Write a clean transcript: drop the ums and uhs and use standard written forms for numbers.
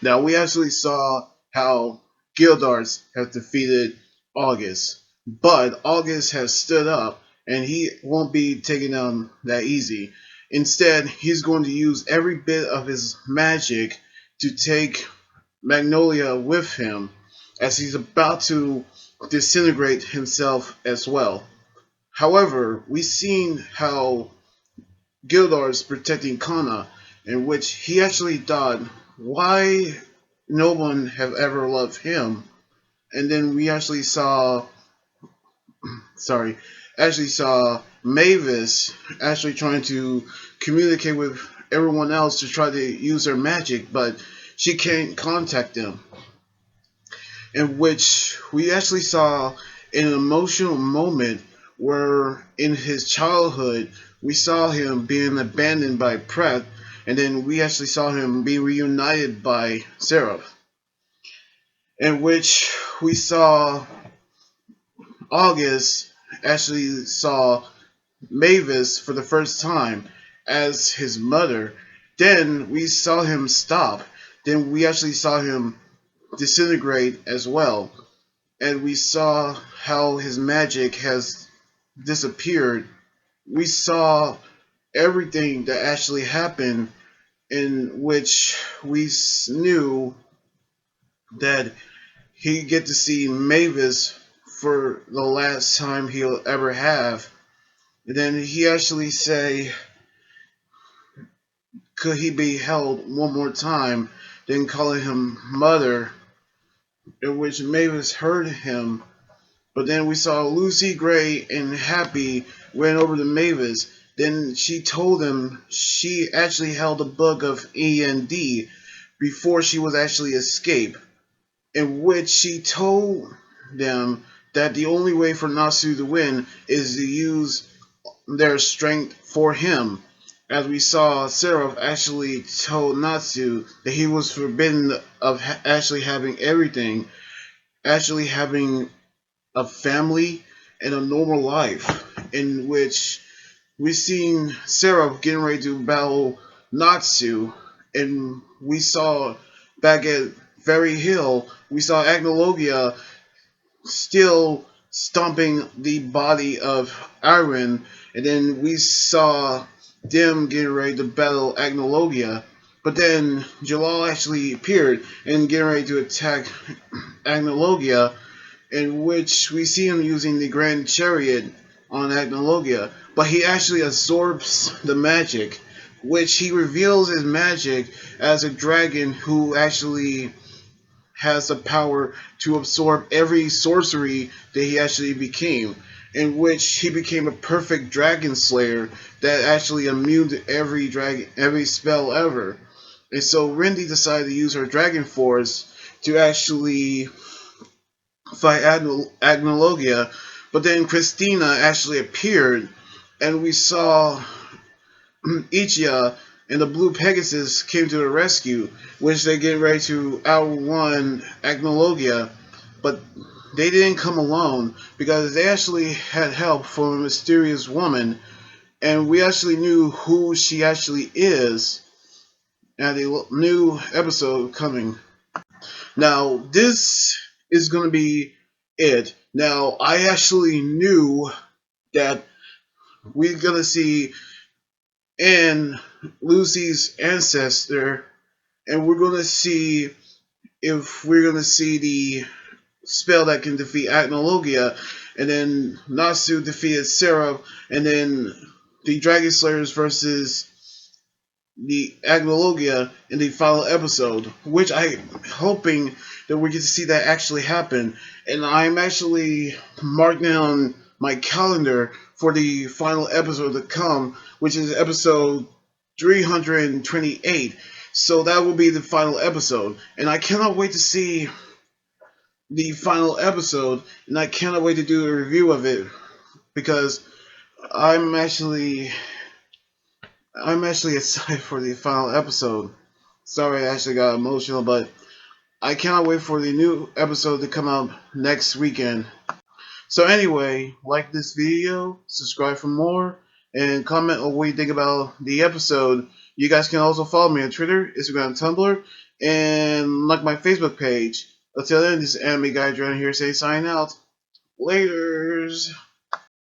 Now we actually saw how Gildars have defeated August, but August has stood up and he won't be taken down that easy. Instead, he's going to use every bit of his magic to take Magnolia with him as he's about to disintegrate himself as well. However, we've seen how Gildar's protecting Kana, in which he actually thought, why no one have ever loved him? And then we sorry, actually saw Mavis actually trying to communicate with everyone else to try to use her magic, but she can't contact them. In which we actually saw an emotional moment where in his childhood we saw him being abandoned by Pratt, and then we actually saw him being reunited by Seraph, in which we saw August actually saw Mavis for the first time as his mother. Then we saw him stop. Then we actually saw him disintegrate as well. And we saw how his magic has disappeared. We saw everything that actually happened, in which we knew that he get to see Mavis for the last time he'll ever have. And then he actually say, could he be held one more time? Then calling him mother, in which Mavis heard him. But then we saw Lucy Gray and Happy went over to Mavis. Then she told him she actually held a book of END before she was actually escaped, in which she told them that the only way for Natsu to win is to use their strength for him. As we saw, Seraph actually told Natsu that he was forbidden of actually having everything, actually having a family and a normal life, in which we seen Seraph getting ready to battle Natsu, and we saw back at Fairy Hill, we saw Acnologia still stomping the body of Iron, and then we saw them getting ready to battle Acnologia. But then Jellal actually appeared and getting ready to attack Agnologia, in which we see him using the Grand Chariot on Acnologia, but he actually absorbs the magic, which he reveals his magic as a dragon who actually has the power to absorb every sorcery that he actually became, in which he became a perfect dragon slayer that actually immune to every spell ever. And so Rindy decided to use her dragon force to actually fight Agnologia, but then Christina actually appeared, and we saw Ichia and the Blue Pegasus came to the rescue, which they get ready to outrun Agnologia, but they didn't come alone because they actually had help from a mysterious woman, and we actually knew who she actually is, and a new episode coming. Now, this is going to be it. Now, I actually knew that we're going to see in Lucy's ancestor, and we're going to see if we're going to see the spell that can defeat Acnologia, and then Natsu defeated Seraph, and then the Dragon Slayers versus the Agnologia in the final episode, which I'm hoping that we get to see that actually happen. And I'm actually marking down my calendar for the final episode to come, which is episode 328. So that will be the final episode. And I cannot wait to see the final episode, and I cannot wait to do a review of it because I'm actually I'm actually excited for the final episode. Sorry, I actually got emotional, but I cannot wait for the new episode to come out next weekend. So anyway, like this video, subscribe for more, and comment on what you think about the episode You guys can also follow me on Twitter, Instagram, Tumblr, and like my Facebook page. Until then, this is Anime Guy Drone here. Say sign out. Laters.